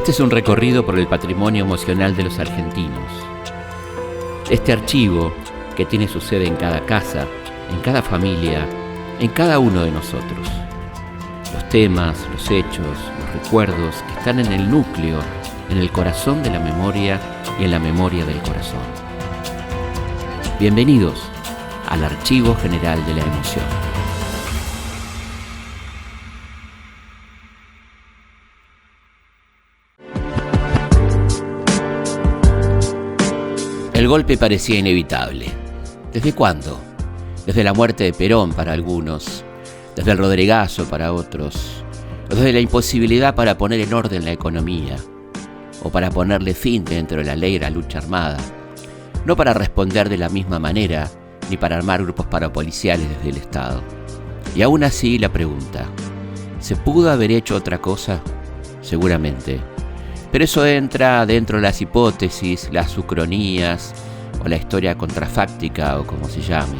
Este es un recorrido por el patrimonio emocional de los argentinos. Este archivo, que tiene su sede en cada casa, en cada familia, en cada uno de nosotros. Los temas, los hechos, los recuerdos que están en el núcleo, en el corazón de la memoria y en la memoria del corazón. Bienvenidos al Archivo General de la Emoción. El golpe parecía inevitable. ¿Desde cuándo? Desde la muerte de Perón para algunos, desde el Rodrigazo para otros, desde la imposibilidad para poner en orden la economía, o para ponerle fin dentro de la ley a la lucha armada, no para responder de la misma manera, ni para armar grupos parapoliciales desde el Estado. Y aún así la pregunta, ¿se pudo haber hecho otra cosa? Seguramente. Pero eso entra dentro de las hipótesis, las ucronías o la historia contrafáctica o como se llame.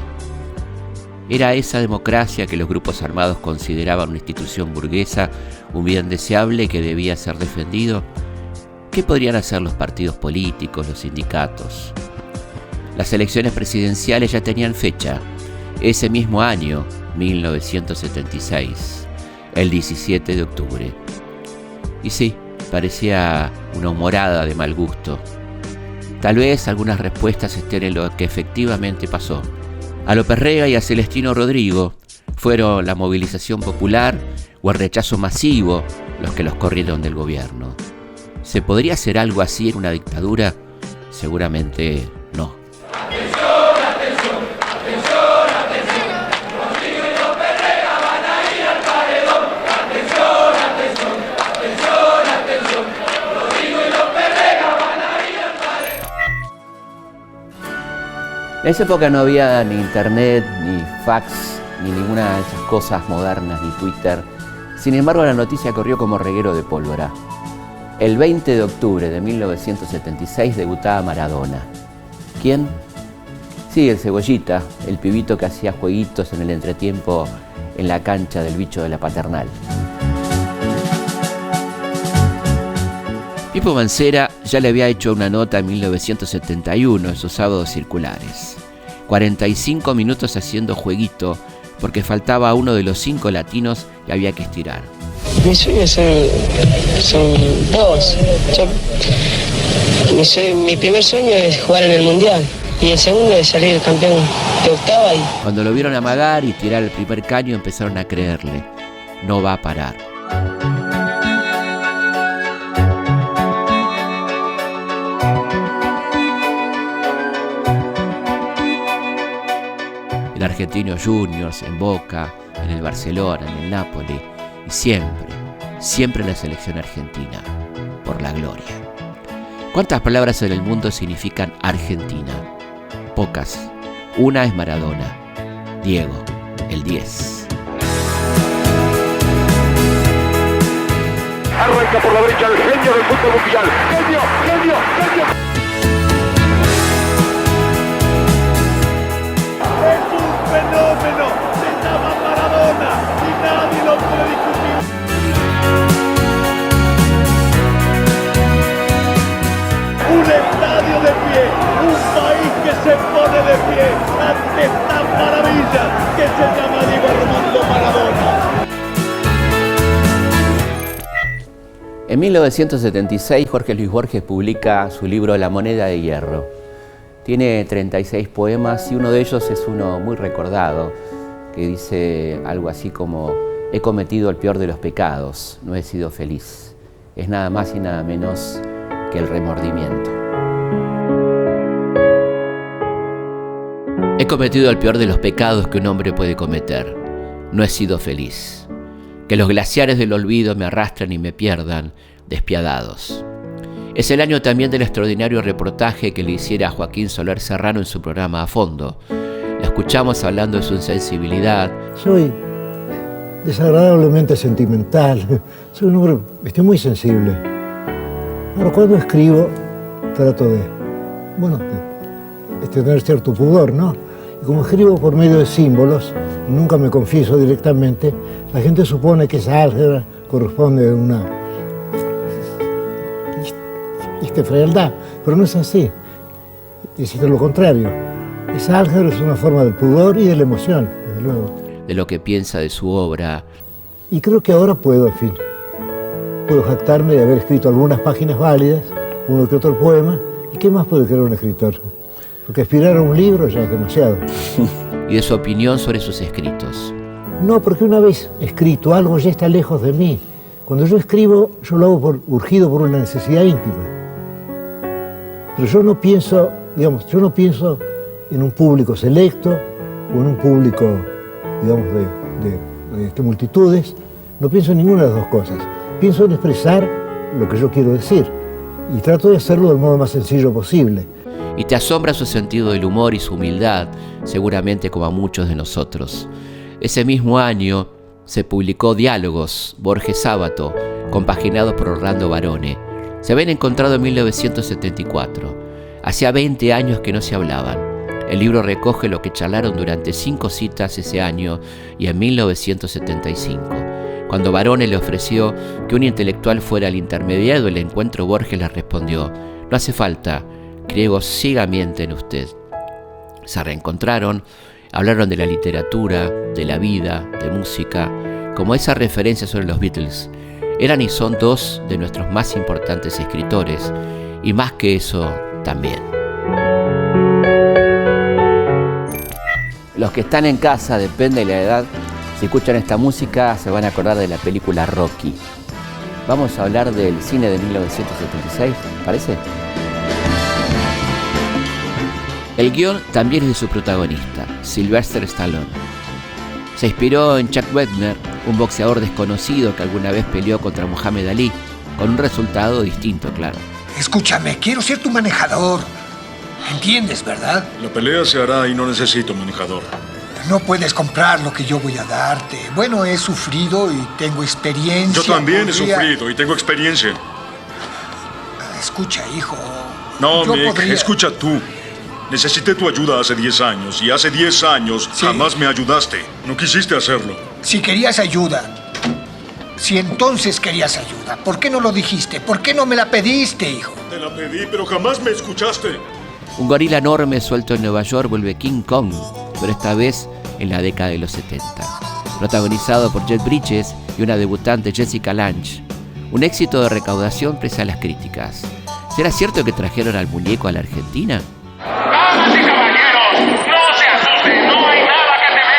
¿Era esa democracia que los grupos armados consideraban una institución burguesa, un bien deseable que debía ser defendido? ¿Qué podrían hacer los partidos políticos, los sindicatos? Las elecciones presidenciales ya tenían fecha, ese mismo año, 1976, el 17 de octubre. Y sí, parecía una humorada de mal gusto. Tal vez algunas respuestas estén en lo que efectivamente pasó. A López Rega y a Celestino Rodrigo fueron la movilización popular o el rechazo masivo los que los corrieron del gobierno. ¿Se podría hacer algo así en una dictadura? Seguramente no. En esa época no había ni internet, ni fax, ni ninguna de esas cosas modernas, ni Twitter. Sin embargo, la noticia corrió como reguero de pólvora. El 20 de octubre de 1976 debutaba Maradona. ¿Quién? Sí, el Cebollita, el pibito que hacía jueguitos en el entretiempo en la cancha del bicho de la Paternal. Pipo Mancera ya le había hecho una nota en 1971, esos sábados circulares. 45 minutos haciendo jueguito, porque faltaba uno de los 5 latinos que había que estirar. Mis sueños son dos. Mi primer sueño es jugar en el Mundial y el segundo es salir campeón de octava. Cuando lo vieron amagar y tirar el primer caño empezaron a creerle. No va a parar. En Argentinos Juniors, en Boca, en el Barcelona, en el Napoli y siempre la selección argentina, por la gloria. ¿Cuántas palabras en el mundo significan Argentina? Pocas. Una es Maradona. Diego, el 10. Arranca por la derecha el genio del fútbol mundial. ¡Genio! Es un fenómeno, se llama Maradona y nadie lo puede discutir. Un estadio de pie, un país que se pone de pie ante esta maravilla que se llama Diego Armando Maradona. En 1976, Jorge Luis Borges publica su libro La moneda de hierro. Tiene 36 poemas y uno de ellos es uno muy recordado, que dice algo así como: he cometido el peor de los pecados, no he sido feliz. Es nada más y nada menos que el remordimiento. He cometido el peor de los pecados que un hombre puede cometer. No he sido feliz. Que los glaciares del olvido me arrastren y me pierdan, despiadados. Es el año también del extraordinario reportaje que le hiciera a Joaquín Soler Serrano en su programa A Fondo. Lo escuchamos hablando de su sensibilidad. Soy desagradablemente sentimental. Soy un hombre muy sensible. Ahora, cuando escribo, trato de tener cierto pudor, ¿no? Y como escribo por medio de símbolos, y nunca me confieso directamente, la gente supone que esa álgebra corresponde a frialdad, pero no es así. Existe lo contrario. Esa álgebra es una forma del pudor y de la emoción, desde luego. De lo que piensa de su obra. Y creo que ahora puedo jactarme de haber escrito algunas páginas válidas, uno que otro poema, y ¿qué más puede querer un escritor? Porque aspirar a un libro ya es demasiado. Y de su opinión sobre sus escritos. No, porque una vez escrito algo ya está lejos de mí. Cuando yo escribo, yo lo hago urgido por una necesidad íntima. Pero yo no pienso en un público selecto o en un público, digamos, de multitudes. No pienso en ninguna de las dos cosas. Pienso en expresar lo que yo quiero decir y trato de hacerlo del modo más sencillo posible. Y te asombra su sentido del humor y su humildad, seguramente como a muchos de nosotros. Ese mismo año se publicó Diálogos, Borges Sábato, compaginado por Orlando Barone. Se habían encontrado en 1974. Hacía 20 años que no se hablaban. El libro recoge lo que charlaron durante 5 citas ese año y en 1975. Cuando Barone le ofreció que un intelectual fuera el intermediario del encuentro, Borges le respondió: no hace falta, creo ciegamente en usted. Se reencontraron, hablaron de la literatura, de la vida, de música, como esa referencia sobre los Beatles. Eran y son dos de nuestros más importantes escritores, y más que eso, también. Los que están en casa, depende de la edad, si escuchan esta música se van a acordar de la película Rocky. Vamos a hablar del cine de 1976, ¿parece? El guión también es de su protagonista, Sylvester Stallone. Se inspiró en Chuck Wepner, un boxeador desconocido que alguna vez peleó contra Muhammad Ali, con un resultado distinto, claro. Escúchame, quiero ser tu manejador. ¿Entiendes, verdad? La pelea se hará y no necesito manejador. No puedes comprar lo que yo voy a darte. Bueno, he sufrido y tengo experiencia. Yo también he sufrido y tengo experiencia. Escucha, hijo. No, Mick, escucha tú. Necesité tu ayuda hace 10 años y hace 10 años jamás me ayudaste. No quisiste hacerlo. Si querías ayuda, si entonces querías ayuda, ¿por qué no lo dijiste? ¿Por qué no me la pediste, hijo? Te la pedí, pero jamás me escuchaste. Un gorila enorme suelto en Nueva York vuelve King Kong, pero esta vez en la década de los 70. Protagonizado por Jeff Bridges y una debutante Jessica Lange. Un éxito de recaudación pese a las críticas. ¿Será cierto que trajeron al muñeco a la Argentina? ¡Damas y caballeros! ¡No se asusten! ¡No hay nada que temer!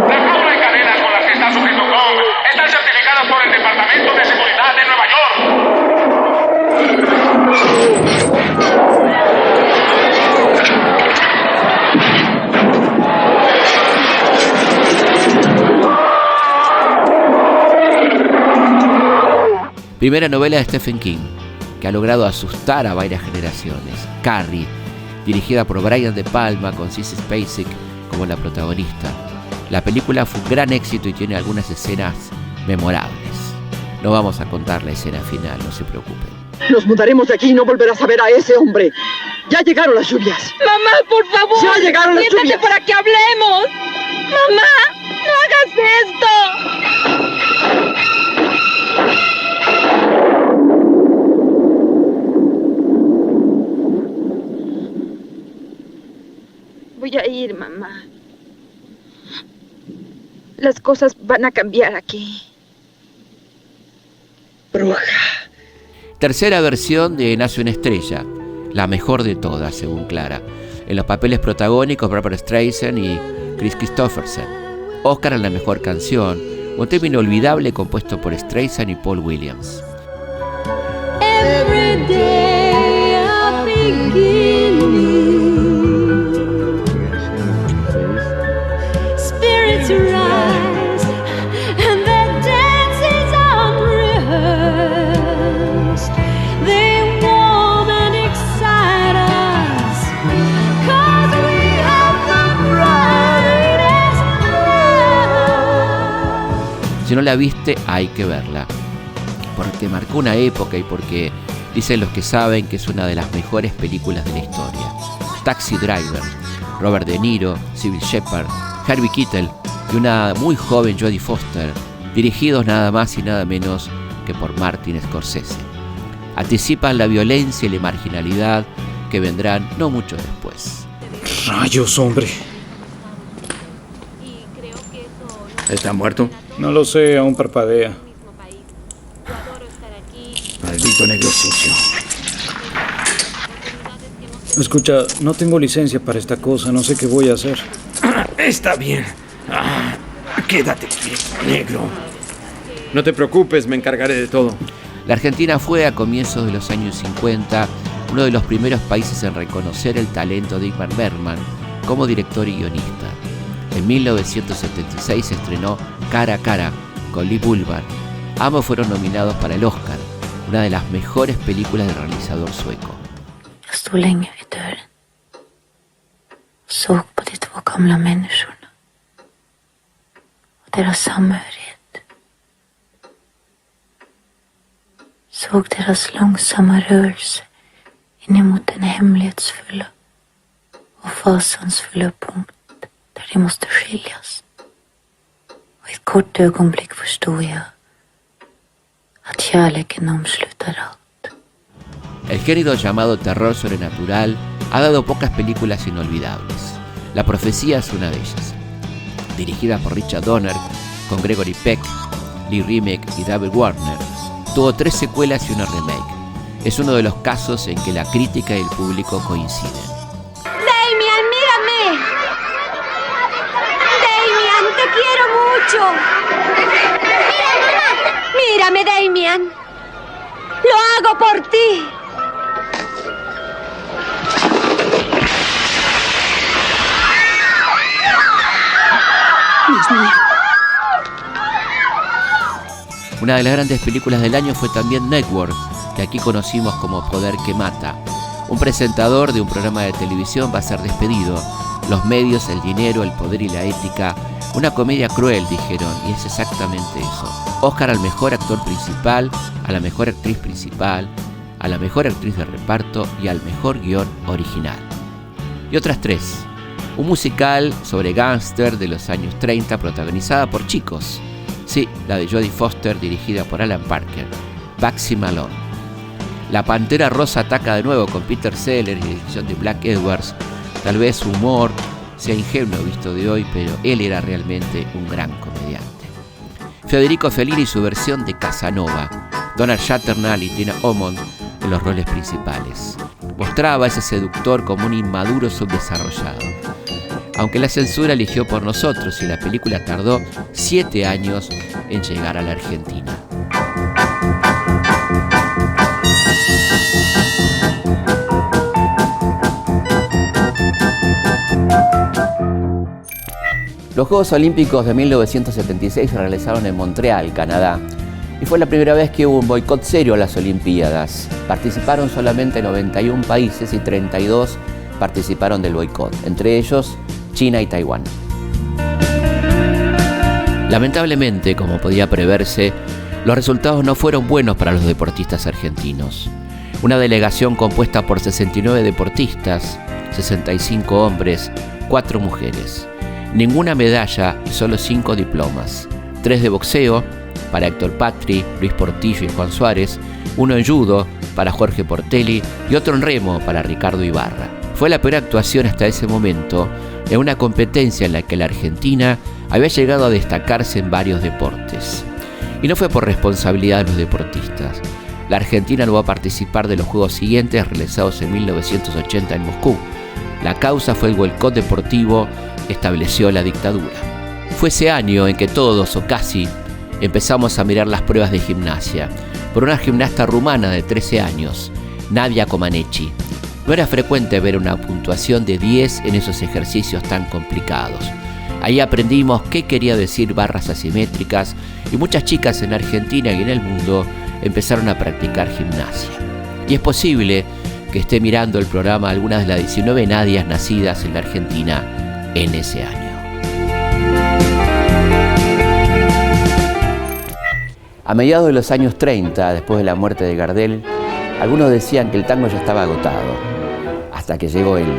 La jaula y cadenas con las que está sujeto Kong están certificadas por el Departamento de Seguridad de Nueva Primera novela de Stephen King, que ha logrado asustar a varias generaciones. Carrie, dirigida por Brian De Palma con Sissy Spacek como la protagonista. La película fue un gran éxito y tiene algunas escenas memorables. No vamos a contar la escena final, no se preocupen. Nos mudaremos de aquí y no volverás a ver a ese hombre. Ya llegaron las lluvias. Mamá, por favor. Ya llegaron las lluvias. Siéntate para que hablemos. Mamá, no hagas esto. Voy a ir, mamá. Las cosas van a cambiar aquí. Bruja. Tercera versión de Nace una estrella, la mejor de todas, según Clara. En los papeles protagónicos, Barbra Streisand y Kris Kristofferson. Oscar en la mejor canción, un tema inolvidable compuesto por Streisand y Paul Williams. Every day a beginning. Spirits rise and their dance is unrehearsed. They warm and excite us 'cause we have the brightest love. Si no la viste, hay que verla. Porque marcó una época y porque dicen los que saben que es una de las mejores películas de la historia. Taxi Driver, Robert De Niro, Sybil Shepherd, Harvey Keitel y una muy joven Jodie Foster, dirigidos nada más y nada menos que por Martin Scorsese. Anticipan la violencia y la marginalidad que vendrán no mucho después. ¡Rayos, hombre! ¿Está muerto? No lo sé, aún parpadea. Maldito negro sucio. Escucha, no tengo licencia para esta cosa, no sé qué voy a hacer. Está bien. Quédate quieto, negro. No te preocupes, me encargaré de todo. La Argentina fue, a comienzos de los años 50, uno de los primeros países en reconocer el talento de Ingmar Bergman como director y guionista. En 1976 se estrenó Cara a Cara con Lee Bullman. Ambos fueron nominados para el Oscar, una de las mejores películas del realizador sueco. Jag stod länge vid dörren och såg på de två gamla människorna och deras samhörighet. Såg deras långsamma rörelse in emot den hemlighetsfulla och fasansfulla punkt där de måste skiljas. Och i ett kort ögonblick förstod jag att kärleken omslutar allt. El género llamado terror sobrenatural ha dado pocas películas inolvidables. La Profecía es una de ellas. Dirigida por Richard Donner, con Gregory Peck, Lee Remick y David Warner, tuvo 3 secuelas y una remake. Es uno de los casos en que la crítica y el público coinciden. Damien, mírame. Damien, te quiero mucho. Mira, mamá. Mírame, Damien. Lo hago por ti. Una de las grandes películas del año fue también Network, que aquí conocimos como Poder que Mata. Un presentador de un programa de televisión va a ser despedido. Los medios, el dinero, el poder y la ética. Una comedia cruel, dijeron, y es exactamente eso. Oscar al mejor actor principal, a la mejor actriz principal, a la mejor actriz de reparto y al mejor guión original. Y otras 3. Un musical sobre gángster de los años 30 protagonizada por chicos. Sí, la de Jodie Foster, dirigida por Alan Parker. Bugsy Malone. La Pantera Rosa ataca de nuevo con Peter Sellers y dirección de Black Edwards. Tal vez su humor sea ingenuo visto de hoy, pero él era realmente un gran comediante. Federico Fellini y su versión de Casanova. Donald Sutherland y Tina Omond en los roles principales. Mostraba a ese seductor como un inmaduro subdesarrollado. Aunque la censura eligió por nosotros y la película tardó 7 años en llegar a la Argentina. Los Juegos Olímpicos de 1976 se realizaron en Montreal, Canadá, y fue la primera vez que hubo un boicot serio a las Olimpiadas. Participaron solamente 91 países y 32 participaron del boicot, entre ellos China y Taiwán. Lamentablemente, como podía preverse, los resultados no fueron buenos para los deportistas argentinos. Una delegación compuesta por 69 deportistas, 65 hombres, 4 mujeres. Ninguna medalla y solo 5 diplomas. 3 de boxeo para Héctor Patri, Luis Portillo y Juan Suárez, 1 en judo para Jorge Portelli y otro en remo para Ricardo Ibarra. Fue la peor actuación hasta ese momento en una competencia en la que la Argentina había llegado a destacarse en varios deportes. Y no fue por responsabilidad de los deportistas. La Argentina no va a participar de los Juegos siguientes realizados en 1980 en Moscú. La causa fue el boicot deportivo que estableció la dictadura. Fue ese año en que todos, o casi, empezamos a mirar las pruebas de gimnasia por una gimnasta rumana de 13 años, Nadia Comaneci. No era frecuente ver una puntuación de 10 en esos ejercicios tan complicados. Ahí aprendimos qué quería decir barras asimétricas y muchas chicas en Argentina y en el mundo empezaron a practicar gimnasia. Y es posible que esté mirando el programa algunas de las 19 Nadias nacidas en la Argentina en ese año. A mediados de los años 30, después de la muerte de Gardel, algunos decían que el tango ya estaba agotado, hasta que llegó él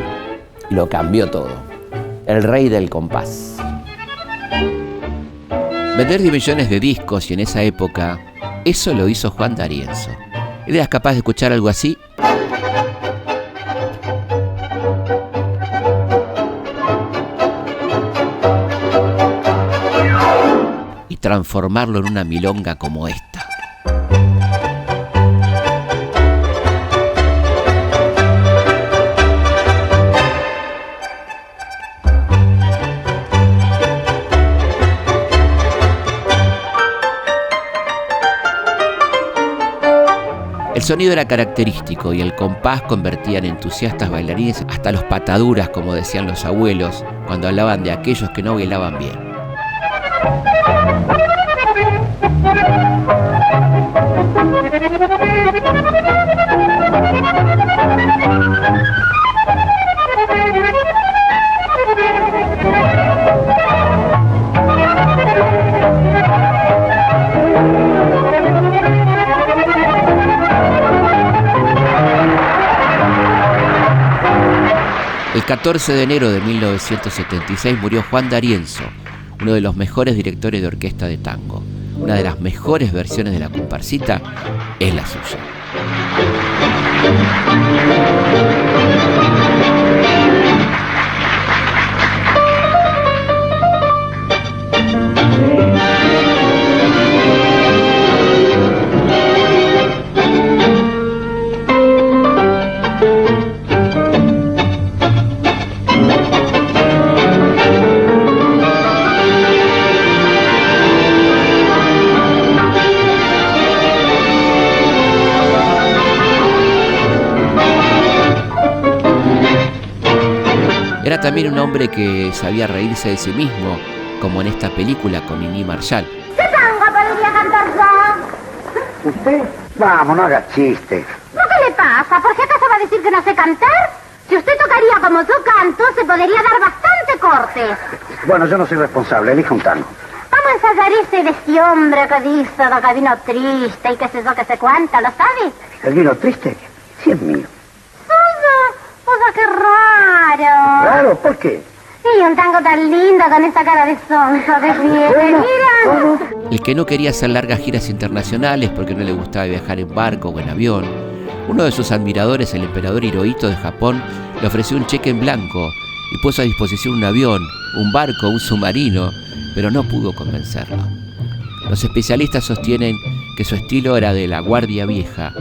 y lo cambió todo. El rey del compás. Vender 10 millones de discos y en esa época, eso lo hizo Juan D'Arienzo. ¿Eras capaz de escuchar algo así? Y transformarlo en una milonga como esta. El sonido era característico y el compás convertía en entusiastas bailarines hasta los pataduras, como decían los abuelos, cuando hablaban de aquellos que no bailaban bien. El 14 de enero de 1976 murió Juan D'Arienzo, uno de los mejores directores de orquesta de tango. Una de las mejores versiones de la comparsita es la suya. Era también un hombre que sabía reírse de sí mismo, como en esta película con Nini Marshall. ¿Qué tango podría cantar yo? ¿Usted? Vamos, no haga chistes. ¿No qué le pasa? ¿Por qué acaso va a decir que no sé cantar? Si usted tocaría como yo canto, se podría dar bastante corte. Bueno, yo no soy responsable, elija un tango. Vamos a ensayar ese de este hombre que dice que vino triste y qué sé yo, que sé cuánto, ¿lo sabe? ¿El vino triste? Sí, es mío. Oye, qué raro. ¿Raro? ¿Por qué? Sí, un tango tan lindo con esa cara de sonso, de fiel. Mira. El que no quería hacer largas giras internacionales porque no le gustaba viajar en barco o en avión. Uno de sus admiradores, el emperador Hirohito de Japón, le ofreció un cheque en blanco y puso a disposición un avión, un barco, un submarino, pero no pudo convencerlo. Los especialistas sostienen que su estilo era de la guardia vieja,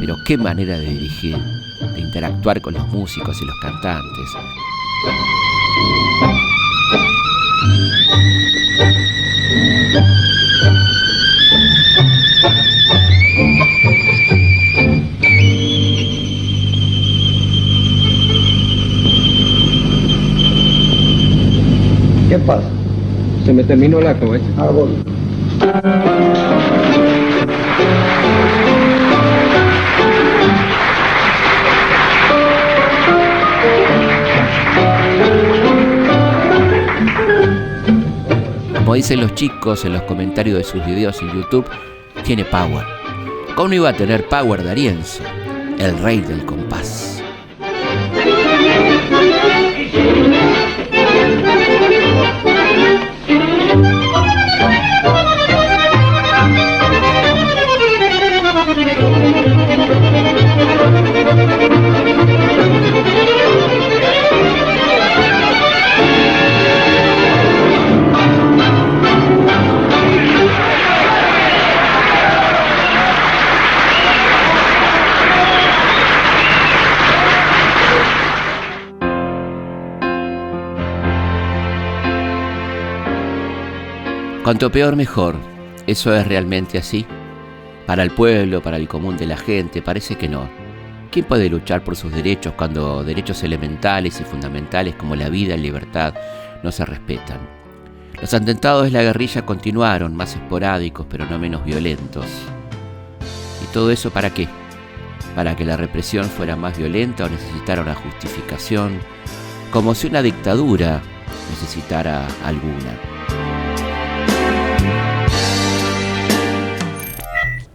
pero qué manera de dirigir, de interactuar con los músicos y los cantantes. ¿Qué pasa? Se me terminó la cabeza. Ah, bueno. Como dicen los chicos en los comentarios de sus videos en YouTube, tiene power. ¿Cómo no iba a tener power D'Arienzo, el rey del compás? Cuanto peor mejor. ¿Eso es realmente así? Para el pueblo, para el común de la gente, parece que no. ¿Quién puede luchar por sus derechos cuando derechos elementales y fundamentales como la vida y la libertad no se respetan? Los atentados de la guerrilla continuaron, más esporádicos pero no menos violentos. ¿Y todo eso para qué? ¿Para que la represión fuera más violenta o necesitara una justificación? Como si una dictadura necesitara alguna.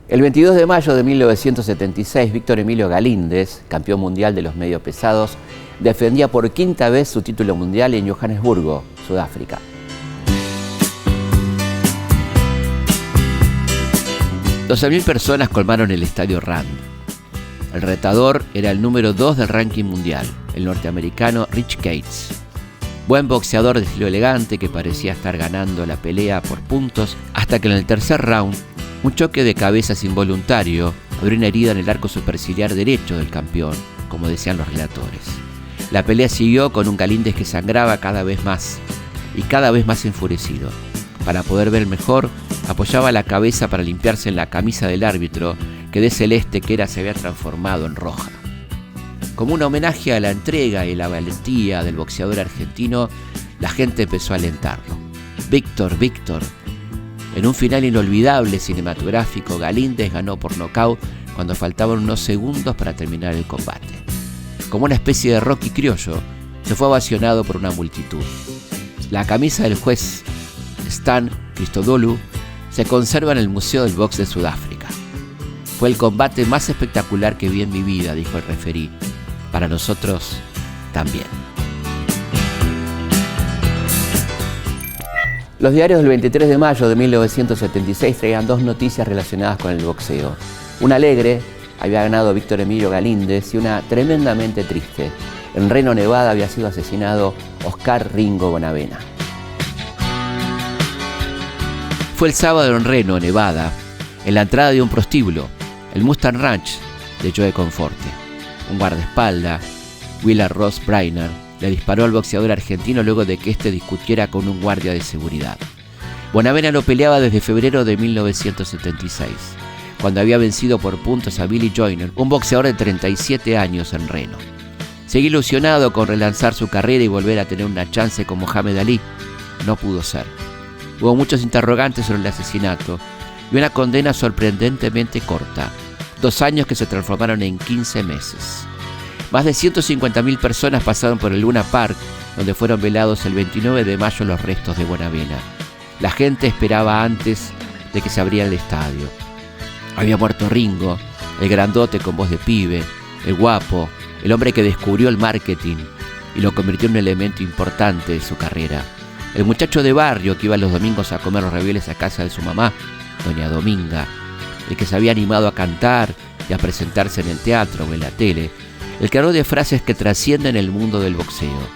El 22 de mayo de 1976, Víctor Emilio Galíndez, campeón mundial de los medios pesados, defendía por quinta vez su título mundial en Johannesburgo, Sudáfrica. 12.000 personas colmaron el estadio Rand. El retador era el número 2 del ranking mundial, el norteamericano Rich Gates. Buen boxeador de estilo elegante que parecía estar ganando la pelea por puntos, hasta que en el tercer round, un choque de cabezas involuntario abrió una herida en el arco superciliar derecho del campeón, como decían los relatores. La pelea siguió con un Galíndez que sangraba cada vez más y cada vez más enfurecido. Para poder ver mejor, apoyaba la cabeza para limpiarse en la camisa del árbitro, que de celeste que era se había transformado en roja. Como un homenaje a la entrega y la valentía del boxeador argentino, la gente empezó a alentarlo. Víctor, Víctor. En un final inolvidable cinematográfico, Galíndez ganó por nocaut cuando faltaban unos segundos para terminar el combate. Como una especie de Rocky criollo, se fue ovacionado por una multitud. La camisa del juez Stan Christodoulou se conserva en el Museo del Box de Sudáfrica. Fue el combate más espectacular que vi en mi vida, dijo el referí. Para nosotros, también. Los diarios del 23 de mayo de 1976 traían dos noticias relacionadas con el boxeo. Una alegre, había ganado Víctor Emilio Galíndez, y una tremendamente triste. En Reno, Nevada, había sido asesinado Oscar Ringo Bonavena. Fue el sábado en Reno, Nevada, en la entrada de un prostíbulo, el Mustang Ranch de Joe Conforte. Un guardaespaldas, Willard Ross Brainer, le disparó al boxeador argentino luego de que éste discutiera con un guardia de seguridad. Bonavena lo peleaba desde febrero de 1976, cuando había vencido por puntos a Billy Joyner, un boxeador de 37 años en Reno. Seguía ilusionado con relanzar su carrera y volver a tener una chance con Muhammad Ali. No pudo ser. Hubo muchos interrogantes sobre el asesinato y una condena sorprendentemente corta. 2 años que se transformaron en 15 meses. Más de 150.000 personas pasaron por el Luna Park, donde fueron velados el 29 de mayo los restos de Bonavena. La gente esperaba antes de que se abriera el estadio. Había muerto Ringo, el grandote con voz de pibe, el guapo, el hombre que descubrió el marketing y lo convirtió en un elemento importante de su carrera. El muchacho de barrio que iba los domingos a comer los ravioles a casa de su mamá, doña Dominga. El que se había animado a cantar y a presentarse en el teatro o en la tele. El que habló de frases que trascienden el mundo del boxeo.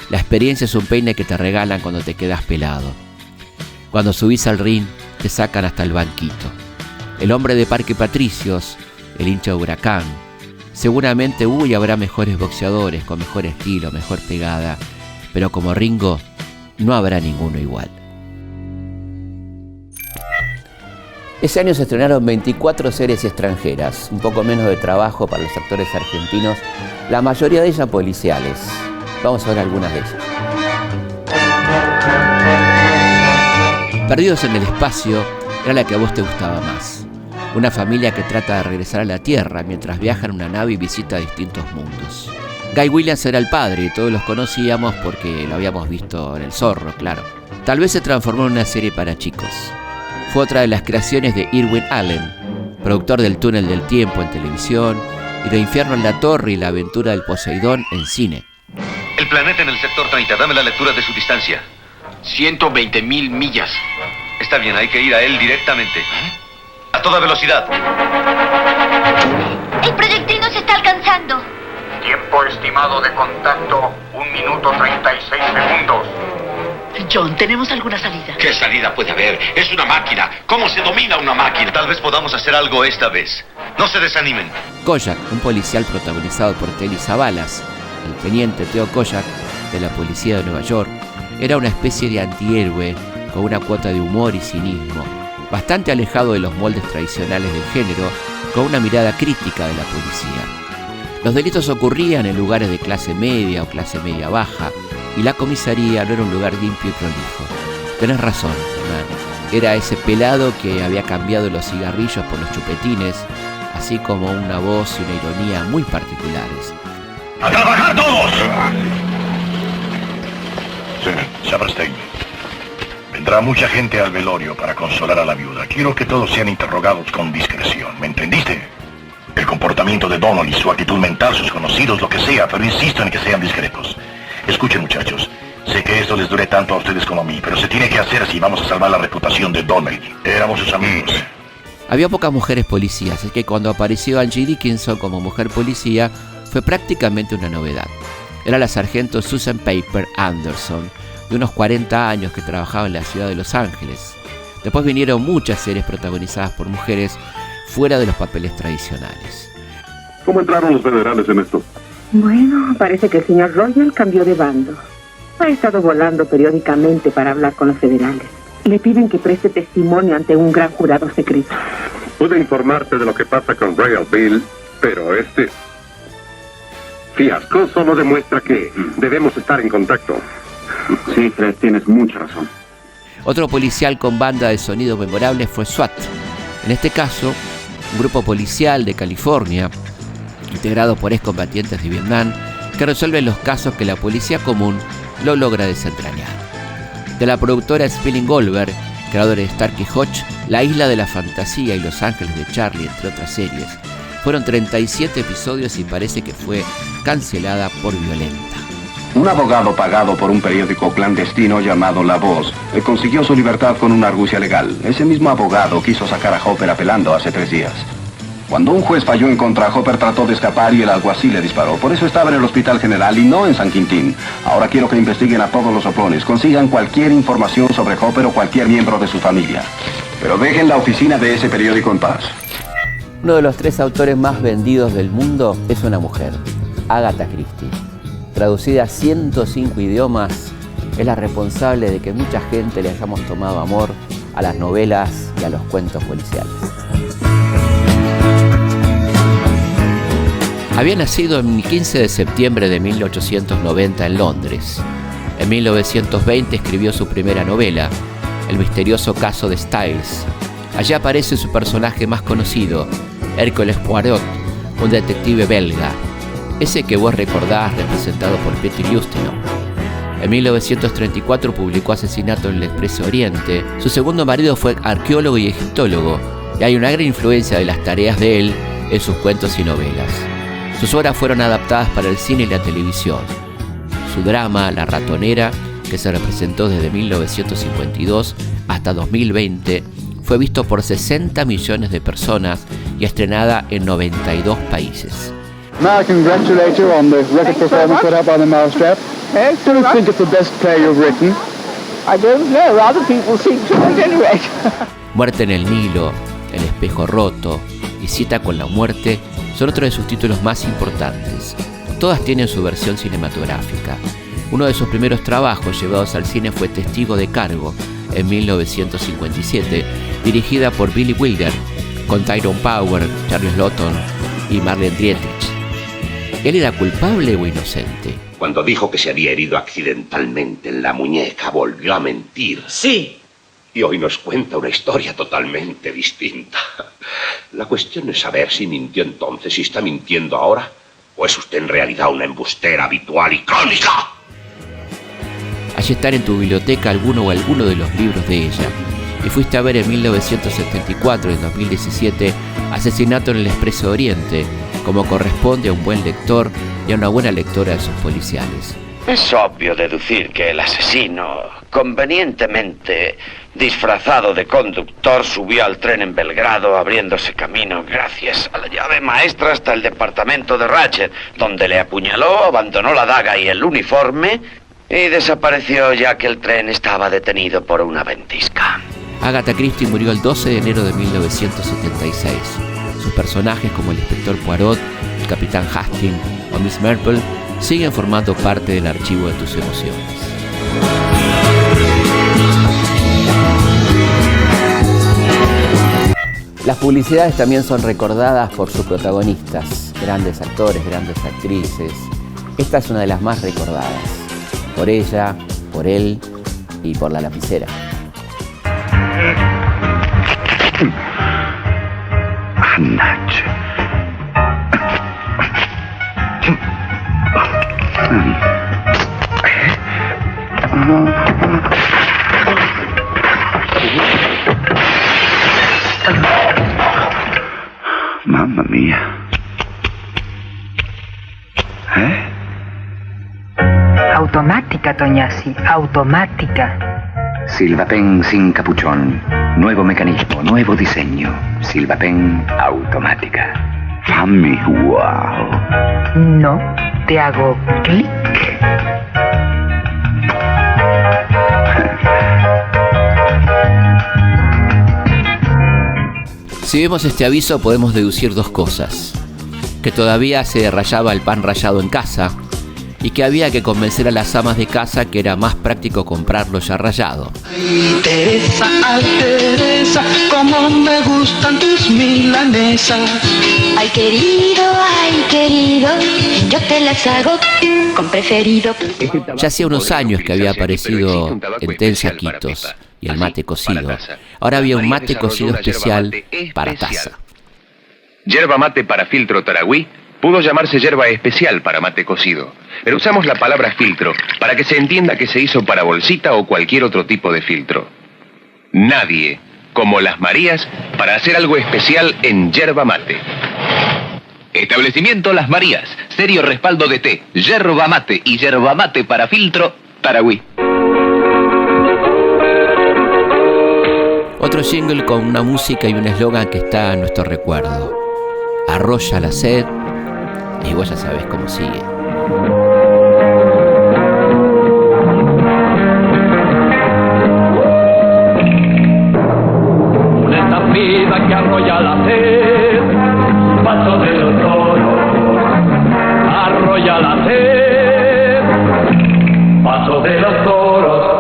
La experiencia es un peine que te regalan cuando te quedas pelado. Cuando subís al ring, te sacan hasta el banquito. El hombre de Parque Patricios, el hincha de Huracán. Seguramente y habrá mejores boxeadores, con mejor estilo, mejor pegada. Pero como Ringo, no habrá ninguno igual. Ese año se estrenaron 24 series extranjeras, un poco menos de trabajo para los actores argentinos, la mayoría de ellas policiales. Vamos a ver algunas de ellas. Perdidos en el espacio era la que a vos te gustaba más. Una familia que trata de regresar a la Tierra mientras viaja en una nave y visita distintos mundos. Guy Williams era el padre y todos los conocíamos porque lo habíamos visto en El Zorro, claro. Tal vez se transformó en una serie para chicos. Fue otra de las creaciones de Irwin Allen, productor del Túnel del Tiempo en televisión y de Infierno en la Torre y La Aventura del Poseidón en cine. El planeta en el sector 30, dame la lectura de su distancia. 120.000 millas. Está bien, hay que ir a él directamente. A toda velocidad. El proyectil nos está alcanzando. Tiempo estimado de contacto, 1 minuto 36 segundos. John, ¿tenemos alguna salida? ¿Qué salida puede haber? Es una máquina. ¿Cómo se domina una máquina? Tal vez podamos hacer algo esta vez. No se desanimen. Kojak, un policial protagonizado por Telly Savalas, el teniente Theo Kojak de la policía de Nueva York, era una especie de antihéroe con una cuota de humor y cinismo, bastante alejado de los moldes tradicionales del género, con una mirada crítica de la policía. Los delitos ocurrían en lugares de clase media o clase media baja, y la comisaría no era un lugar limpio y prolijo. Tenés razón, hermano. Era ese pelado que había cambiado los cigarrillos por los chupetines, así como una voz y una ironía muy particulares. ¡A trabajar todos! Saperstein, vendrá mucha gente al velorio para consolar a la viuda. Quiero que todos sean interrogados con discreción. ¿Me entendiste? El comportamiento de Donnelly, su actitud mental, sus conocidos, lo que sea, pero insisto en que sean discretos. Escuchen, muchachos, sé que esto les dure tanto a ustedes como a mí, pero se tiene que hacer si vamos a salvar la reputación de Donnelly. Éramos sus amigos. Había pocas mujeres policías, así que cuando apareció Angie Dickinson como mujer policía fue prácticamente una novedad. Era la sargento Susan Piper Anderson, de unos 40 años, que trabajaba en la ciudad de Los Ángeles. Después vinieron muchas series protagonizadas por mujeres fuera de los papeles tradicionales. ¿Cómo entraron los federales en esto? Bueno, parece que el señor Royal cambió de bando. Ha estado volando periódicamente para hablar con los federales. Le piden que preste testimonio ante un gran jurado secreto. Pude informarte de lo que pasa con Royal Bill, pero este fiasco solo demuestra que debemos estar en contacto. Sí, Fred, tienes mucha razón. Otro policial con banda de sonido memorable fue SWAT. En este caso, un grupo policial de California, integrado por excombatientes de Vietnam, que resuelven los casos que la policía común lo logra desentrañar. De la productora Spilling Goldberg, creadora de Starkey Hodge, La Isla de la Fantasía y Los Ángeles de Charlie, entre otras series, fueron 37 episodios y parece que fue cancelada por violenta. Un abogado pagado por un periódico clandestino llamado La Voz consiguió su libertad con una argucia legal. Ese mismo abogado quiso sacar a Hopper apelando hace 3 días. Cuando un juez falló en contra, Hopper trató de escapar y el alguacil le disparó. Por eso estaba en el Hospital General y no en San Quintín. Ahora quiero que investiguen a todos los soplones, consigan cualquier información sobre Hopper o cualquier miembro de su familia. Pero dejen la oficina de ese periódico en paz. Uno de los 3 autores más vendidos del mundo es una mujer, Agatha Christie. Traducida a 105 idiomas, es la responsable de que mucha gente le hayamos tomado amor a las novelas y a los cuentos policiales. Había nacido el 15 de septiembre de 1890 en Londres. En 1920 escribió su primera novela, El misterioso caso de Styles. Allí aparece su personaje más conocido, Hércules Poirot, un detective belga, ese que vos recordás representado por Peter Ustinov. En 1934 publicó Asesinato en el Expreso Oriente. Su segundo marido fue arqueólogo y egiptólogo, y hay una gran influencia de las tareas de él en sus cuentos y novelas. Sus obras fueron adaptadas para el cine y la televisión. Su drama, La ratonera, que se representó desde 1952 hasta 2020, fue visto por 60 millones de personas y estrenada en 92 países. May I congratulate you on the record performance put up by the Mousetrap? Do you think it's the best play you've written? I don't know. Other people seem to at any rate. Muerte en el Nilo, El espejo roto y Cita con la muerte son otros de sus títulos más importantes. Todas tienen su versión cinematográfica. Uno de sus primeros trabajos llevados al cine fue Testigo de cargo, en 1957, dirigida por Billy Wilder, con Tyrone Power, Charles Lawton y Marlene Dietrich. ¿Él era culpable o inocente? Cuando dijo que se había herido accidentalmente en la muñeca, volvió a mentir. Sí. Y hoy nos cuenta una historia totalmente distinta. La cuestión es saber si mintió entonces, si está mintiendo ahora, o es usted en realidad una embustera habitual y crónica. Allí están en tu biblioteca alguno de los libros de ella. Y fuiste a ver en 1974 y en 2017 Asesinato en el Expreso Oriente, como corresponde a un buen lector y a una buena lectora de sus policiales. Es obvio deducir que el asesino, convenientemente disfrazado de conductor, subió al tren en Belgrado, abriéndose camino gracias a la llave maestra hasta el departamento de Ratchet, donde le apuñaló, abandonó la daga y el uniforme y desapareció ya que el tren estaba detenido por una ventisca. Agatha Christie murió el 12 de enero de 1976. Sus personajes como el inspector Poirot, el capitán Hastings o Miss Marple siguen formando parte del archivo de tus emociones. Las publicidades también son recordadas por sus protagonistas, grandes actores, grandes actrices. Esta es una de las más recordadas, por ella, por él y por la lapicera. Nacho. Mamma mía. Automática, Toñasi, automática. Silvapen sin capuchón. Nuevo mecanismo, nuevo diseño. Silvapen automática. Mami, wow. No, te hago clic. Si vemos este aviso podemos deducir dos cosas: que todavía se rallaba el pan rallado en casa y que había que convencer a las amas de casa que era más práctico comprarlo ya rallado. Ay, Teresa, cómo me gustan tus milanesas. Ay, querido, yo te las hago con preferido. Ya hacía unos años que había aparecido en Tensaquitos y el mate cocido. Ahora había un mate cocido especial para taza. Yerba mate para filtro Taragüí pudo llamarse yerba especial para mate cocido, pero usamos la palabra filtro para que se entienda que se hizo para bolsita o cualquier otro tipo de filtro. Nadie, como las Marías, para hacer algo especial en yerba mate. Establecimiento Las Marías, serio respaldo de té, yerba mate y yerba mate para filtro Taragüí. Otro jingle con una música y un eslogan que está en nuestro recuerdo: arrolla la sed, y vos ya sabés cómo sigue. Una estampida que arrolla la sed, paso de los toros, arrolla la sed, paso de los toros.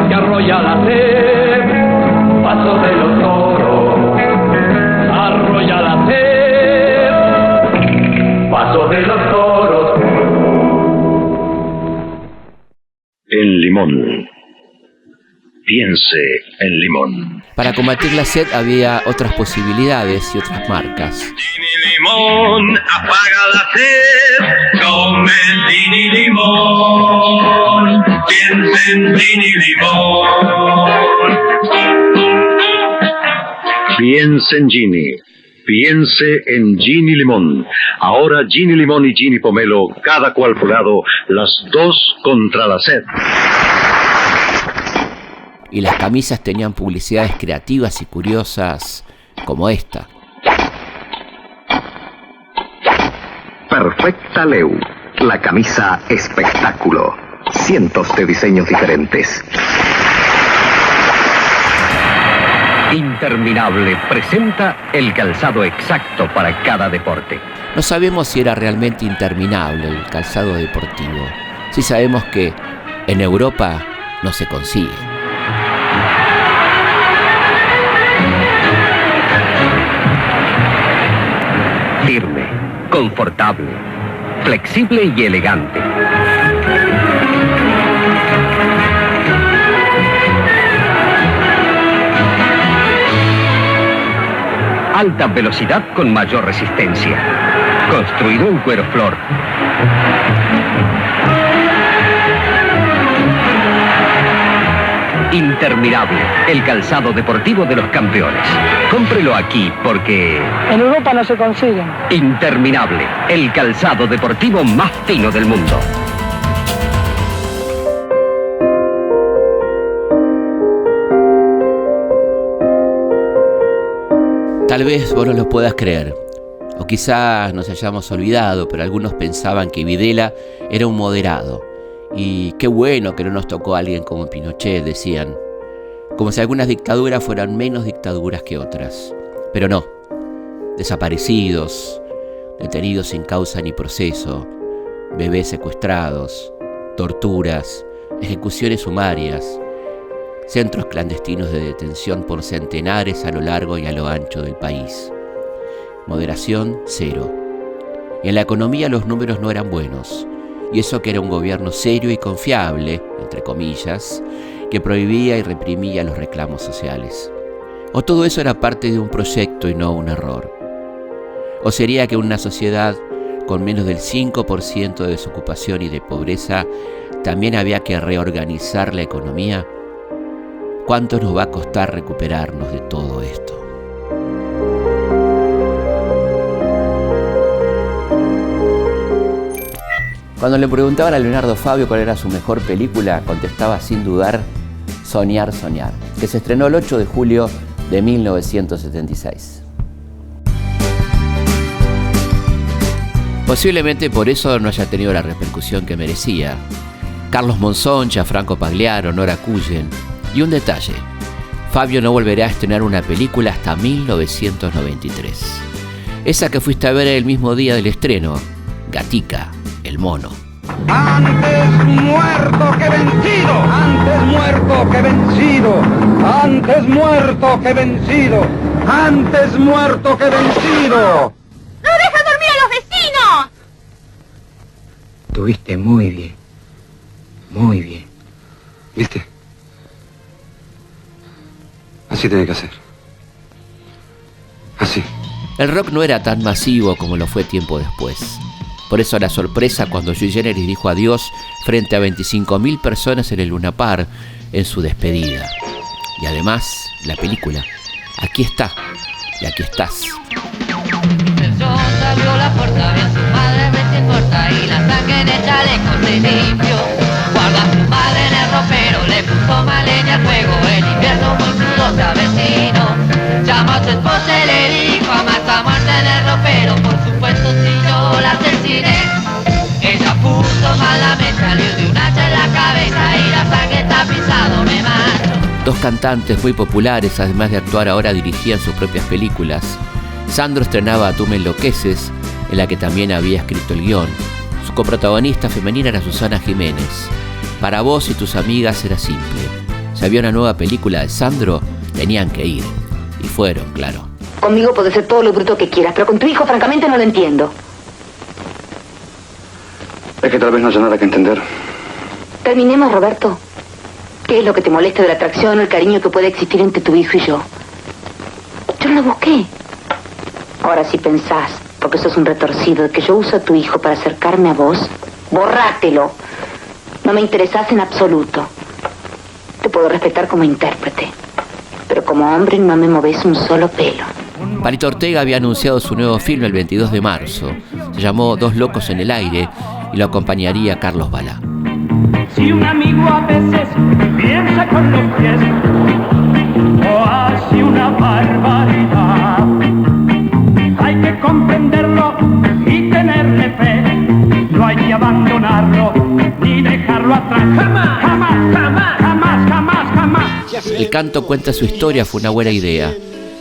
Arrolla la sed, paso de los toros, arrolla la sed, paso de los toros. El limón. Piense en limón. Para combatir la sed había otras posibilidades y otras marcas. Limón, apaga la sed, come Gini Limón, piensa en Gini Limón. Piense en Gini. Piense en Gini Limón. Ahora Gini Limón y Gini Pomelo, cada cual por lado, las dos contra la sed. Y las camisas tenían publicidades creativas y curiosas como esta. Perfecta Leu, la camisa espectáculo. Cientos de diseños diferentes. Interminable presenta el calzado exacto para cada deporte. No sabemos si era realmente interminable el calzado deportivo. Sí sabemos que en Europa no se consigue. Firme, confortable, flexible y elegante. Alta velocidad con mayor resistencia. Construido en cuero flor. Interminable, el calzado deportivo de los campeones. Cómprelo aquí porque... en Europa no se consiguen. Interminable, el calzado deportivo más fino del mundo. Tal vez vos no lo puedas creer, o quizás nos hayamos olvidado, pero algunos pensaban que Videla era un moderado. Y qué bueno que no nos tocó a alguien como Pinochet, decían. Como si algunas dictaduras fueran menos dictaduras que otras. Pero no. Desaparecidos, detenidos sin causa ni proceso, bebés secuestrados, torturas, ejecuciones sumarias, centros clandestinos de detención por centenares a lo largo y a lo ancho del país. Moderación, cero. Y en la economía los números no eran buenos. Y eso que era un gobierno serio y confiable, entre comillas, que prohibía y reprimía los reclamos sociales. O todo eso era parte de un proyecto y no un error. O sería que una sociedad con menos del 5% de desocupación y de pobreza también había que reorganizar la economía. ¿cuánto nos va a costar recuperarnos de todo esto? Cuando le preguntaban a Leonardo Fabio cuál era su mejor película, contestaba sin dudar Soñar, soñar, que se estrenó el 8 de julio de 1976. Posiblemente por eso no haya tenido la repercusión que merecía. Carlos Monzón, Gianfranco Pagliaro, Nora Cullen. Y un detalle, Fabio no volverá a estrenar una película hasta 1993. Esa que fuiste a ver el mismo día del estreno, Gatica, el mono. Antes muerto que vencido, antes muerto que vencido, antes muerto que vencido, antes muerto que vencido. ¡No deja dormir a los vecinos! Tuviste muy bien, muy bien. ¿Viste? Así tiene que hacer. Así. El rock no era tan masivo como lo fue tiempo después. Por eso la sorpresa cuando Sui Generis dijo adiós frente a 25.000 personas en el Luna Park en su despedida. Y además, la película. Aquí está, y aquí estás. Abrió la puerta, vio a su madre recién muerta y la sangre en el chaleco se limpió. Guardó a su padre en el ropero, le puso más leña al fuego. El invierno muy crudo se avecinó. Llamó a su esposa y le dijo: ama esta muerte en el ropero. Por supuesto, si yo la asesiné. Ella puso mal la mesa, le dio un hacha en la cabeza y la sangre tapizado me mató. Dos cantantes muy populares, además de actuar ahora, dirigían sus propias películas. Sandro estrenaba Tú me enloqueces, en la que también había escrito el guión. Su coprotagonista femenina era Susana Jiménez. Para vos y tus amigas era simple. Si había una nueva película de Sandro, tenían que ir. Y fueron, claro. Conmigo puedes ser todo lo bruto que quieras, pero con tu hijo francamente no lo entiendo. Es que tal vez no haya nada que entender. Terminemos, Roberto. ¿Qué es lo que te molesta de la atracción o el cariño que puede existir entre tu hijo y yo? Yo no lo busqué. Ahora si pensás, porque sos un retorcido, que yo uso a tu hijo para acercarme a vos, borrátelo. No me interesás en absoluto. Te puedo respetar como intérprete, pero como hombre no me moves un solo pelo. Palito Ortega había anunciado su nuevo film el 22 de marzo. Se llamó Dos locos en el aire y lo acompañaría Carlos Balá. Si un amigo a veces piensa con los pies o hace una barbaridad, hay que comprenderlo y tenerle fe. No hay que abandonarlo ni dejarlo atrás. Jamás, jamás, jamás, jamás, jamás, jamás. El canto cuenta su historia, fue una buena idea.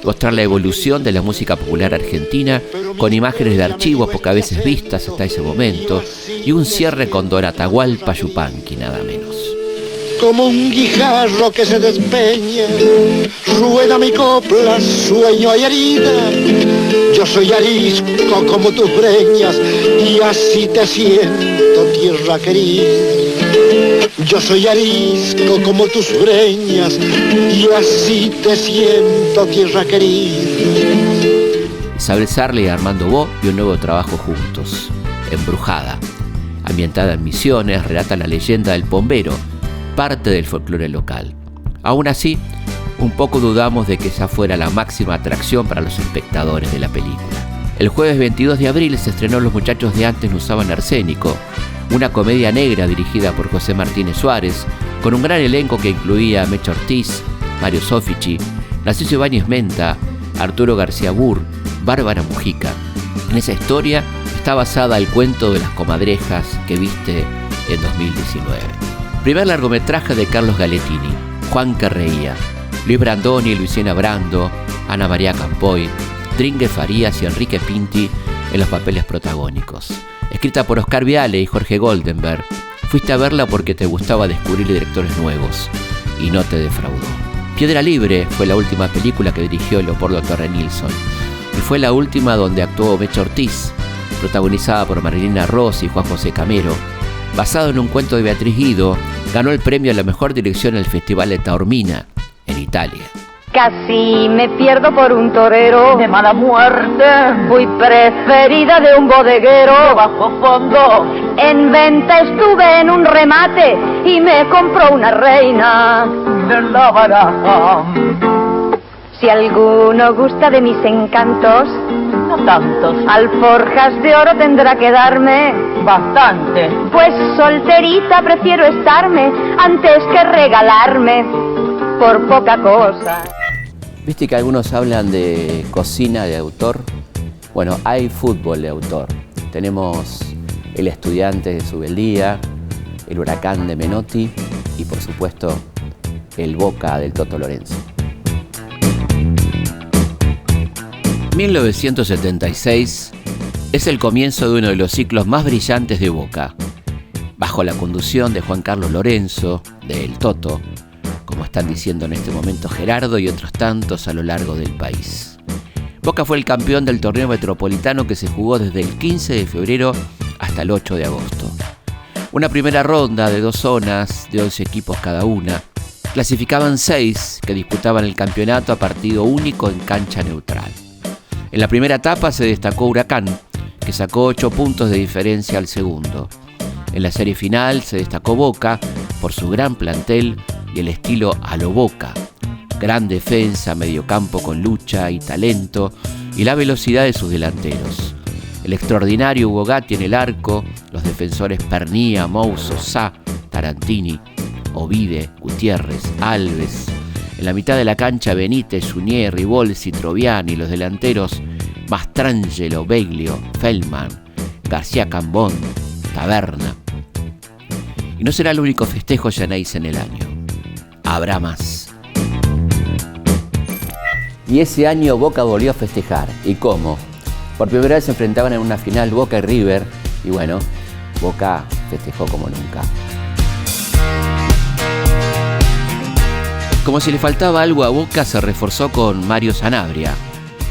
Mostrar la evolución de la música popular argentina con imágenes de archivo pocas veces vistas hasta ese momento y un cierre con Don Atahualpa Yupanqui, nada menos. Como un guijarro que se despeña, rueda mi copla, sueño y herida. Yo soy arisco como tus breñas y así te siento, tierra querida. Yo soy arisco como tus breñas y así te siento, tierra querida. Isabel Sarli y Armando Bo y un nuevo trabajo juntos, Embrujada. Ambientada en Misiones, relata la leyenda del Pombero, parte del folclore local. Aún así, un poco dudamos de que esa fuera la máxima atracción para los espectadores de la película. El jueves 22 de abril se estrenó Los muchachos de antes no usaban arsénico, una comedia negra dirigida por José Martínez Suárez, con un gran elenco que incluía a Mecha Ortiz, Mario Sofici, Narciso Ibáñez Menta, Arturo García Burr, Bárbara Mujica. En esa historia está basada el cuento de las comadrejas que viste en 2019. Primer largometraje de Carlos Galetini, Juan que reía, Luis Brandoni, Luisiana Brando, Ana María Campoy, Dringue Farías y Enrique Pinti en los papeles protagónicos. Escrita por Oscar Viale y Jorge Goldenberg, fuiste a verla porque te gustaba descubrir directores nuevos y no te defraudó. Piedra Libre fue la última película que dirigió Leopoldo Torre Nilsson y fue la última donde actuó Mecha Ortiz, protagonizada por Marilina Rossi y Juan José Camero. Basado en un cuento de Beatriz Guido, ganó el premio a la mejor dirección en el Festival de Taormina, en Italia. Casi me pierdo por un torero de mala muerte. Fui preferida de un bodeguero bajo fondo. En venta estuve en un remate y me compró una reina. en la baraja. Si alguno gusta de mis encantos, no tantos, alforjas de oro tendrá que darme bastante. Pues solterita prefiero estarme antes que regalarme por poca cosa. ¿Viste que algunos hablan de cocina de autor? Bueno, hay fútbol de autor. Tenemos El Estudiante de Subeldía, El Huracán de Menotti y, por supuesto, El Boca del Toto Lorenzo. 1976 es el comienzo de uno de los ciclos más brillantes de Boca, bajo la conducción de Juan Carlos Lorenzo, de El Toto, como están diciendo en este momento Gerardo y otros tantos a lo largo del país. Boca fue el campeón del torneo metropolitano que se jugó desde el 15 de febrero hasta el 8 de agosto. Una primera ronda de 2 zonas de 11 equipos cada una. Clasificaban 6 que disputaban el campeonato a partido único en cancha neutral. En la primera etapa se destacó Huracán, que sacó 8 puntos de diferencia al segundo. En la serie final se destacó Boca por su gran plantel y el estilo a lo Boca. Gran defensa, mediocampo con lucha y talento y la velocidad de sus delanteros. El extraordinario Hugo Gatti en el arco, los defensores Pernía, Mouso, Sá, Tarantini, Ovide, Gutiérrez, Alves. En la mitad de la cancha Benítez, Suñer, Ribolsi, Troviani, los delanteros Mastrangelo, Beglio, Feldman, García Cambón, Taberna. Y no será el único festejo Llanéis en el año. Habrá más. Y ese año Boca volvió a festejar. ¿Y cómo? Por primera vez se enfrentaban en una final Boca y River. Y bueno, Boca festejó como nunca. Como si le faltaba algo a Boca, se reforzó con Mario Sanabria,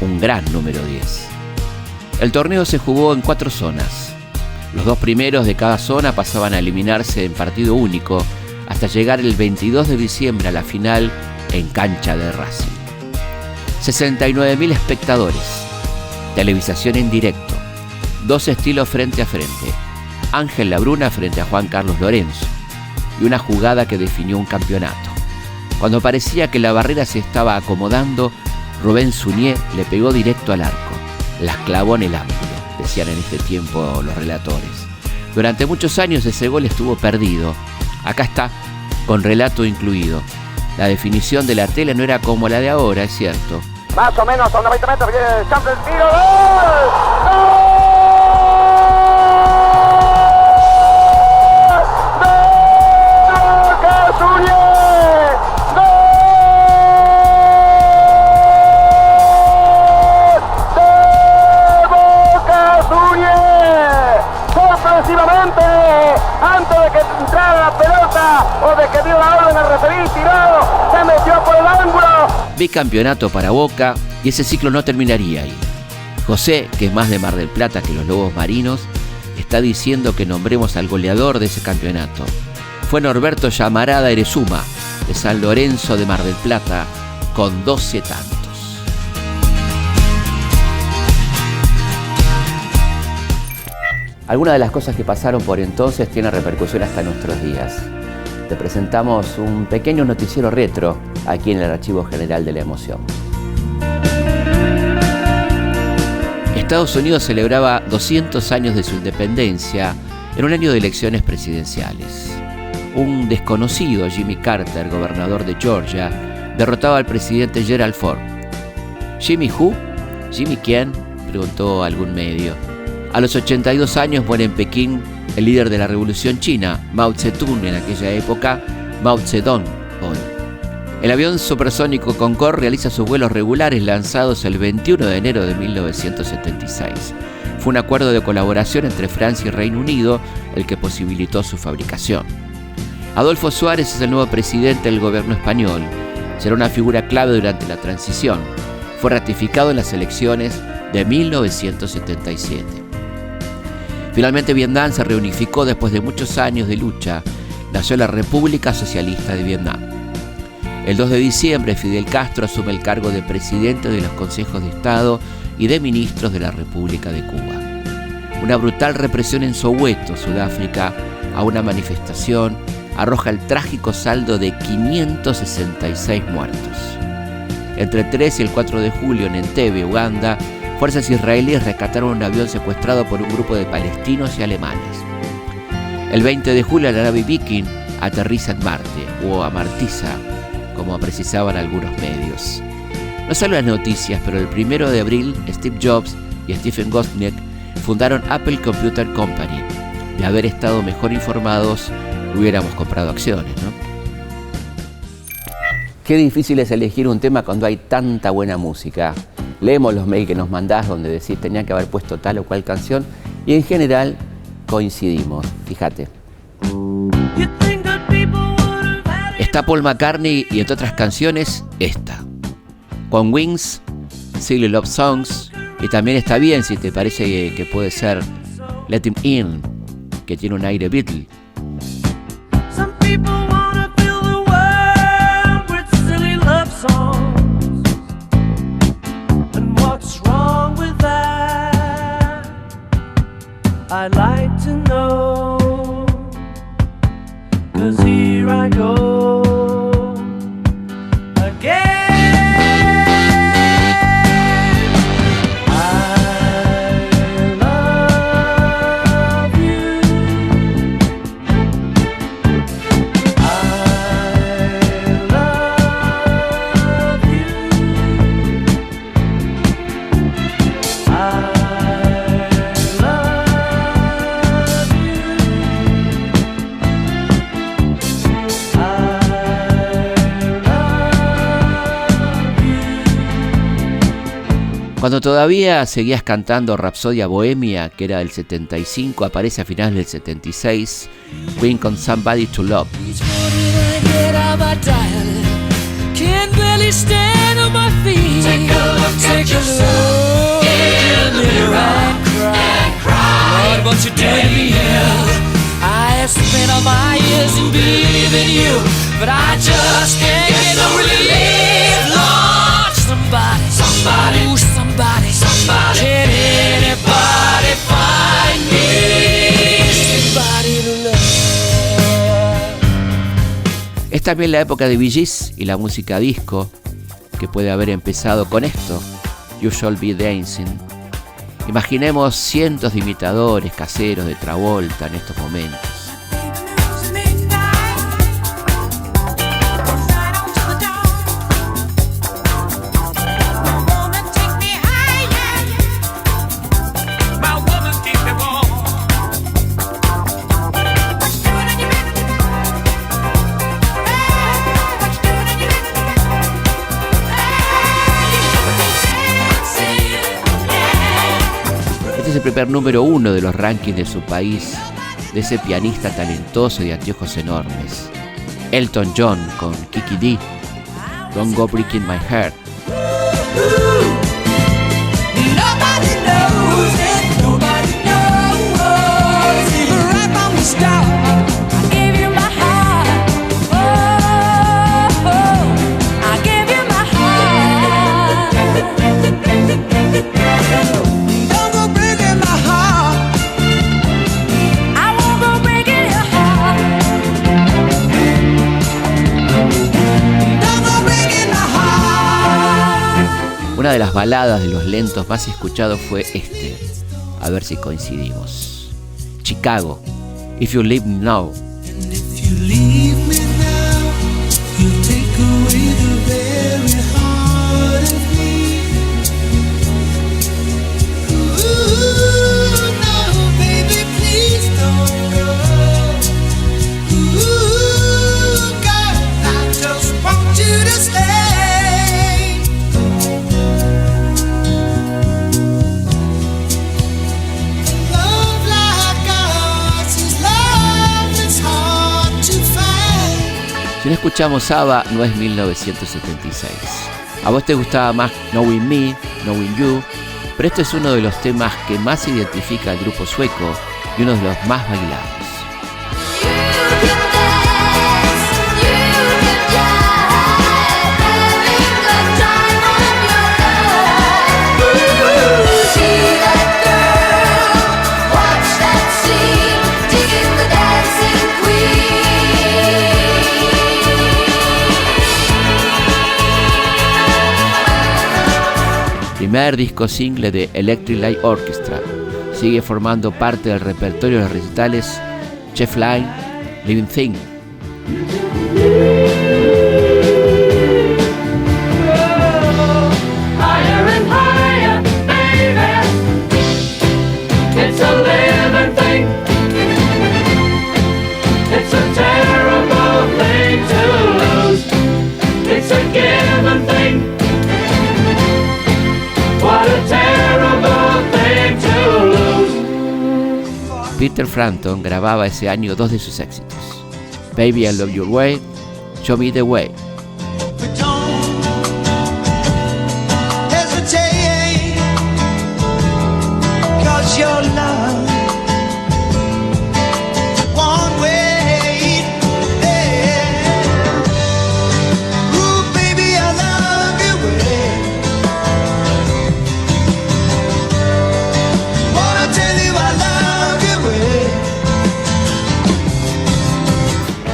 un gran número 10. El torneo se jugó en 4 zonas. Los 2 primeros de cada zona pasaban a eliminarse en partido único hasta llegar el 22 de diciembre a la final en cancha de Racing. 69.000 espectadores, televisación en directo, 2 estilos frente a frente, Ángel Labruna frente a Juan Carlos Lorenzo y una jugada que definió un campeonato. Cuando parecía que la barrera se estaba acomodando, Rubén Suñé le pegó directo al arco. Las clavó en el ángulo, decían en este tiempo los relatores. Durante muchos años ese gol estuvo perdido. Acá está, con relato incluido. La definición de la tele no era como la de ahora, es cierto. Más o menos a unos 20 metros, viene el champ del tiro. ¡Gol! ¡Gol! Antes de que entrara la pelota o de que dio la orden al referir, tiró, se metió por el ángulo. Bicampeonato para Boca y ese ciclo no terminaría ahí. José, que es más de Mar del Plata que los Lobos Marinos, está diciendo que nombremos al goleador de ese campeonato. Fue Norberto Llamarada Erezuma, de San Lorenzo de Mar del Plata, con 12 tantos. Algunas de las cosas que pasaron por entonces tienen repercusión hasta nuestros días. Te presentamos un pequeño noticiero retro aquí en el Archivo General de la Emoción. Estados Unidos celebraba 200 años de su independencia en un año de elecciones presidenciales. Un desconocido Jimmy Carter, gobernador de Georgia, derrotaba al presidente Gerald Ford. ¿Jimmy who? ¿Jimmy quién?, preguntó algún medio. A los 82 años muere en Pekín el líder de la Revolución China, Mao Zedong, en aquella época, Mao Zedong hoy. El avión supersónico Concorde realiza sus vuelos regulares lanzados el 21 de enero de 1976. Fue un acuerdo de colaboración entre Francia y Reino Unido el que posibilitó su fabricación. Adolfo Suárez es el nuevo presidente del gobierno español. Será una figura clave durante la transición. Fue ratificado en las elecciones de 1977. Finalmente Vietnam se reunificó después de muchos años de lucha. Nació la República Socialista de Vietnam. El 2 de diciembre Fidel Castro asume el cargo de presidente de los consejos de Estado y de ministros de la República de Cuba. Una brutal represión en Soweto, Sudáfrica, a una manifestación arroja el trágico saldo de 566 muertos. Entre el 3 y el 4 de julio en Entebbe, Uganda, fuerzas israelíes rescataron un avión secuestrado por un grupo de palestinos y alemanes. El 20 de julio la nave Viking aterriza en Marte, o Amartiza, como precisaban algunos medios. No solo las noticias, pero el 1 de abril Steve Jobs y Stephen Wozniak fundaron Apple Computer Company. De haber estado mejor informados, hubiéramos comprado acciones, ¿no? Qué difícil es elegir un tema cuando hay tanta buena música. Leemos los mails que nos mandás donde decís tenía que haber puesto tal o cual canción y en general coincidimos, fíjate. Está Paul McCartney y entre otras canciones esta. Con Wings, Silly Love Songs, y también está bien si te parece que puede ser Let Him In, que tiene un aire Beatle. I'd like to know, 'cause here I go again. I love you. I love you. Cuando todavía seguías cantando Rapsodia Bohemia, que era del 75, aparece a finales del 76, Queen con Somebody to Love. Somebody, can anybody find me? Somebody to love. Es también la época de Bee Gees y la música disco, que puede haber empezado con esto, You Shall Be Dancing. Imaginemos cientos de imitadores caseros de Travolta en estos momentos. Es el primer número 1 de los rankings de su país, de ese pianista talentoso y de anteojos enormes. Elton John con Kiki Dee, Don't Go Breaking My Heart. Una de las baladas de los lentos más escuchados fue este, a ver si coincidimos. Chicago, If You Leave Me Now. Si no escuchamos ABBA, no es 1976. A vos te gustaba más Knowing Me, Knowing You, pero este es uno de los temas que más identifica al grupo sueco y uno de los más bailados. primer disco single de Electric Light Orchestra. Sigue formando parte del repertorio de los recitales Chef Line, Living Thing. Peter Frampton grababa ese año dos de sus éxitos, Baby I Love Your Way, Show Me the Way.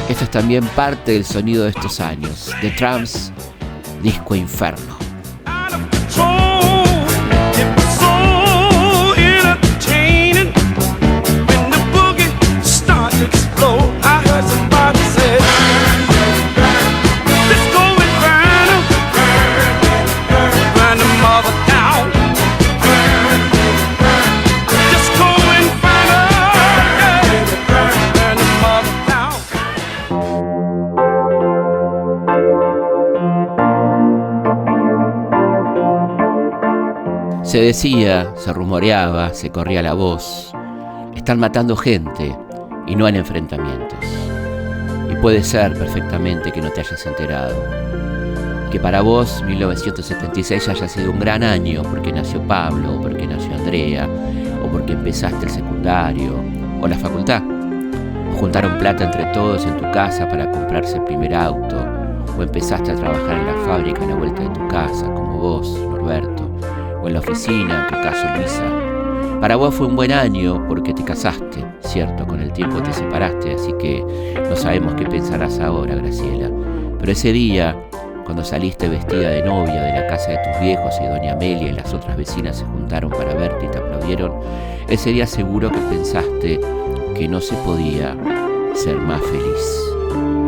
Esto es también parte del sonido de estos años, The Tramps, Disco Inferno. Se decía, se rumoreaba, se corría la voz. Están matando gente y no en enfrentamientos. Y puede ser perfectamente que no te hayas enterado. Que para vos 1976 haya sido un gran año porque nació Pablo, o porque nació Andrea, o porque empezaste el secundario, o la facultad. O juntaron plata entre todos en tu casa para comprarse el primer auto, o empezaste a trabajar en la fábrica a la vuelta de tu casa, como vos, Norberto, o en la oficina, en tu caso Luisa. Para vos fue un buen año porque te casaste, cierto, con el tiempo te separaste, así que no sabemos qué pensarás ahora, Graciela. Pero ese día, cuando saliste vestida de novia de la casa de tus viejos y doña Amelia y las otras vecinas se juntaron para verte y te aplaudieron, ese día seguro que pensaste que no se podía ser más feliz.